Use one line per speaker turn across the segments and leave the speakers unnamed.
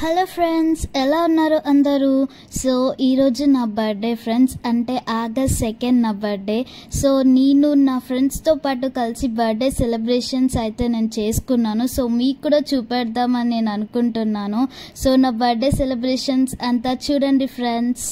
Hello friends, ఎలా ఉన్నారు అందరూ? సో ఈరోజు నా బర్త్డే ఫ్రెండ్స్, అంటే ఆగస్ట్ 2 నా బర్త్డే. సో నేను నా ఫ్రెండ్స్తో పాటు కలిసి బర్త్డే సెలబ్రేషన్స్ అయితే నేను చేసుకున్నాను. సో మీకు కూడా చూపెడదామని నేను అనుకుంటున్నాను. సో నా బర్త్డే సెలబ్రేషన్స్ అంతా చూడండి ఫ్రెండ్స్.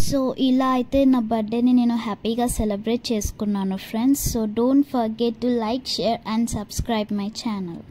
సో ఇలా అయితే నా బర్త్డేని నేను హ్యాపీగా సెలబ్రేట్ చేసుకున్నాను friends. So don't forget to like, share and subscribe my channel.